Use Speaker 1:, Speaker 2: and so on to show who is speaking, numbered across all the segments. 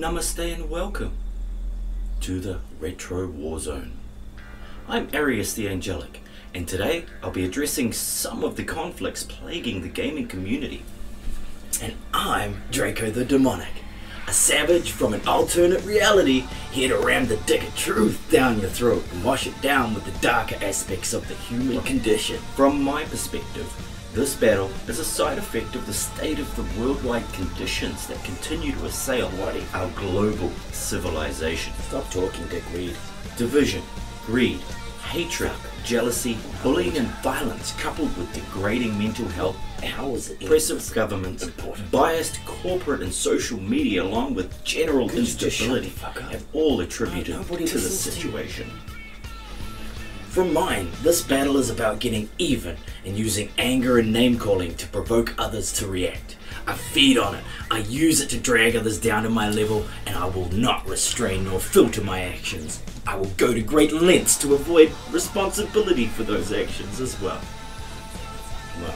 Speaker 1: Namaste and welcome to the Retro Warzone. I'm Arius the Angelic, and today I'll be addressing some of the conflicts plaguing the gaming community.
Speaker 2: And I'm Draco the Demonic, a savage from an alternate reality here to ram the dick of truth down your throat and wash it down with the darker aspects of the human condition.
Speaker 1: From my perspective, this battle is a side effect of the state of the worldwide conditions that continue to assail our global civilization.
Speaker 2: Stop talking, Dick Reed.
Speaker 1: Division, greed, hatred, jealousy, bullying and violence coupled with degrading mental health, oppressive governments, biased corporate and social media along with general instability have all attributed to this situation.
Speaker 2: From mine, this battle is about getting even and using anger and name-calling to provoke others to react. I feed on it, I use it to drag others down to my level, and I will not restrain nor filter my actions. I will go to great lengths to avoid responsibility for those actions as well.
Speaker 1: Well,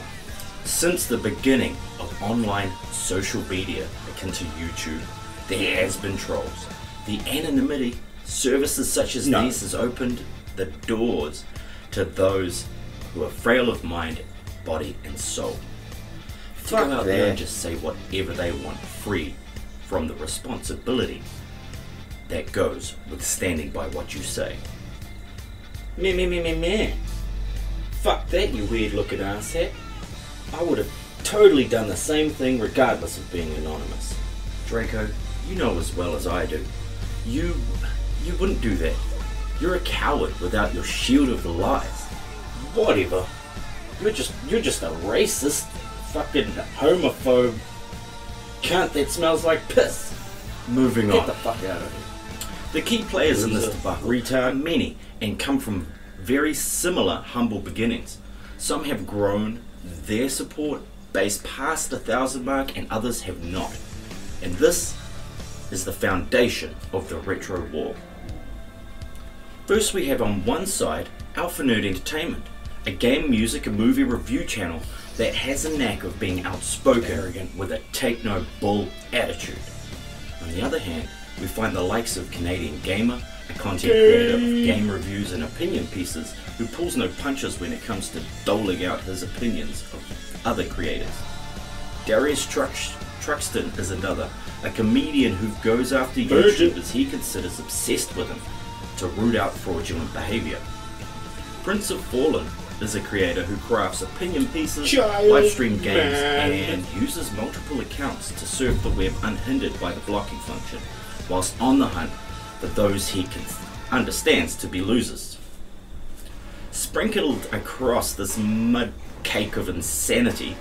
Speaker 1: since the beginning of online social media akin to YouTube, there has been trolls. The anonymity services such as these has opened the doors to those who are frail of mind, body and soul to go out there and just say whatever they want, free from the responsibility that goes with standing by what you say.
Speaker 2: Meh. Fuck that, you weird looking asshat. I would have totally done the same thing regardless of being anonymous.
Speaker 1: Draco, you know as well as I do, you wouldn't do that. You're a coward without your shield of lies.
Speaker 2: Whatever. You're just a racist, fucking homophobe cunt that smells like piss.
Speaker 1: Moving on.
Speaker 2: Get the fuck out of here.
Speaker 1: The key players in this debacle are many and come from very similar humble beginnings. Some have grown their support base past the 1,000 mark and others have not. And this is the foundation of the retro war. First we have on one side Alpha Nerd Entertainment, a game, music and movie review channel that has a knack of being outspoken, arrogant, with a take no bull attitude. On the other hand, we find the likes of Canadian Gamer, a content creator of game reviews and opinion pieces who pulls no punches when it comes to doling out his opinions of other creators. Darius Truxton is another, a comedian who goes after YouTubers he considers obsessed with him to root out fraudulent behavior. Prince of Fallen is a creator who crafts opinion pieces, livestream games, and uses multiple accounts to surf the web unhindered by the blocking function, whilst on the hunt for those he understands to be losers. Sprinkled across this mud cake of insanity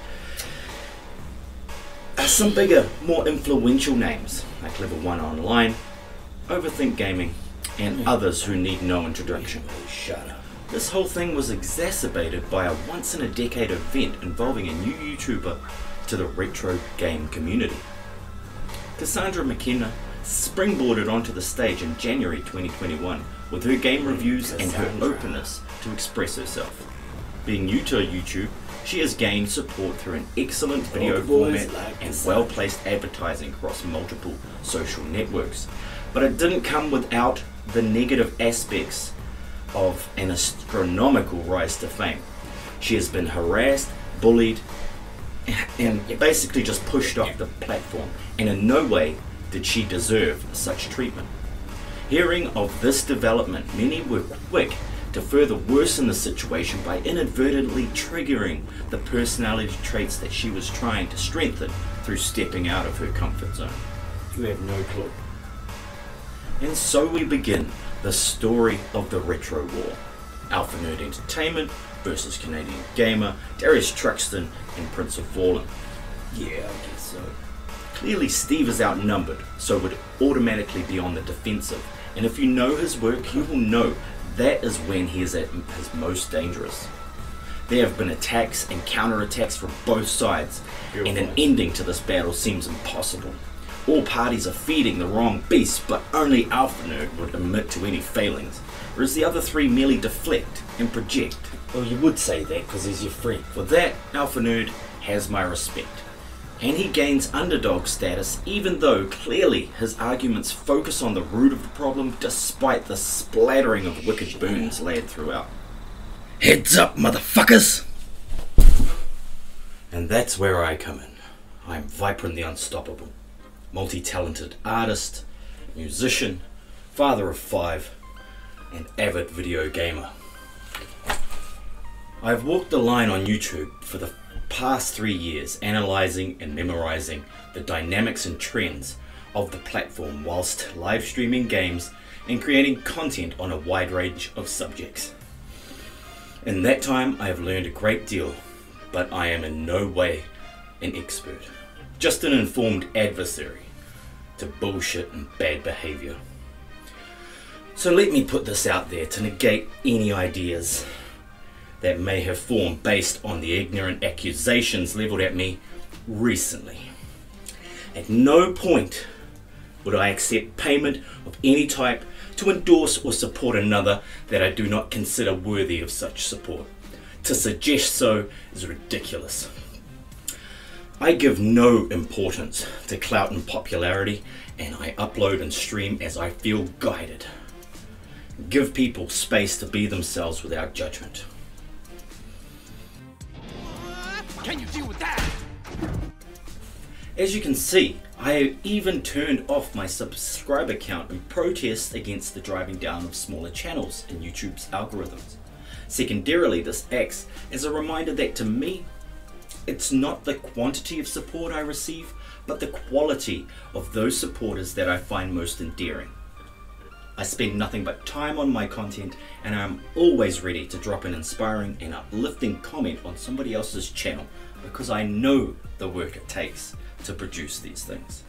Speaker 1: are some bigger, more influential names like Level 1 Online, Overthink Gaming, and others who need no introduction.
Speaker 2: Shut up.
Speaker 1: This whole thing was exacerbated by a once-in-a-decade event involving a new YouTuber to the retro game community. Cassandra McKenna springboarded onto the stage in January 2021 with her game reviews and her openness to express herself. Being new to YouTube, she has gained support through an excellent video format and well-placed advertising across multiple social networks. But it didn't come without the negative aspects of an astronomical rise to fame. She has been harassed, bullied, and basically just pushed off the platform, and in no way did she deserve such treatment. Hearing of this development, many were quick to further worsen the situation by inadvertently triggering the personality traits that she was trying to strengthen through stepping out of her comfort zone.
Speaker 2: You have no clue.
Speaker 1: And so we begin the story of the retro war. Alpha Nerd Entertainment versus Canadian Gamer, Darius Truxton and Prince of Fallen.
Speaker 2: Yeah, I guess so.
Speaker 1: Clearly Steve is outnumbered, so would automatically be on the defensive. And if you know his work, you will know that is when he is at his most dangerous. There have been attacks and counterattacks from both sides, and an ending to this battle seems impossible. All parties are feeding the wrong beast, but only Alpha Nerd would admit to any failings, whereas the other three merely deflect and project.
Speaker 2: Well, you would say that because he's your friend.
Speaker 1: For that, Alpha Nerd has my respect. and he gains underdog status even though clearly his arguments focus on the root of the problem despite the splattering of wicked burns laid throughout.
Speaker 2: Heads up, motherfuckers!
Speaker 1: And that's where I come in. I'm Vypran the Unstoppable, multi-talented artist, musician, father of 5, and avid video gamer. I've walked the line on YouTube for the past 3 years, analysing and memorising the dynamics and trends of the platform whilst live streaming games and creating content on a wide range of subjects. In that time I have learned a great deal, but I am in no way an expert, just an informed adversary to bullshit and bad behaviour. So let me put this out there to negate any ideas that may have formed based on the ignorant accusations levelled at me recently. At no point would I accept payment of any type to endorse or support another that I do not consider worthy of such support. To suggest so is ridiculous. I give no importance to clout and popularity, and I upload and stream as I feel guided. Give people space to be themselves without judgment.
Speaker 3: Can you deal with that?
Speaker 1: As you can see, I have even turned off my subscriber count in protest against the driving down of smaller channels in YouTube's algorithms. Secondarily, this acts as a reminder that to me, it's not the quantity of support I receive, but the quality of those supporters that I find most endearing. I spend nothing but time on my content, and I'm always ready to drop an inspiring and uplifting comment on somebody else's channel because I know the work it takes to produce these things.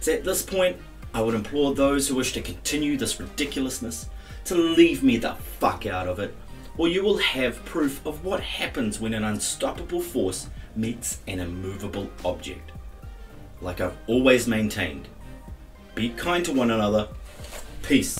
Speaker 1: So at this point, I would implore those who wish to continue this ridiculousness to leave me the fuck out of it, or you will have proof of what happens when an unstoppable force meets an immovable object. Like I've always maintained, be kind to one another. Peace.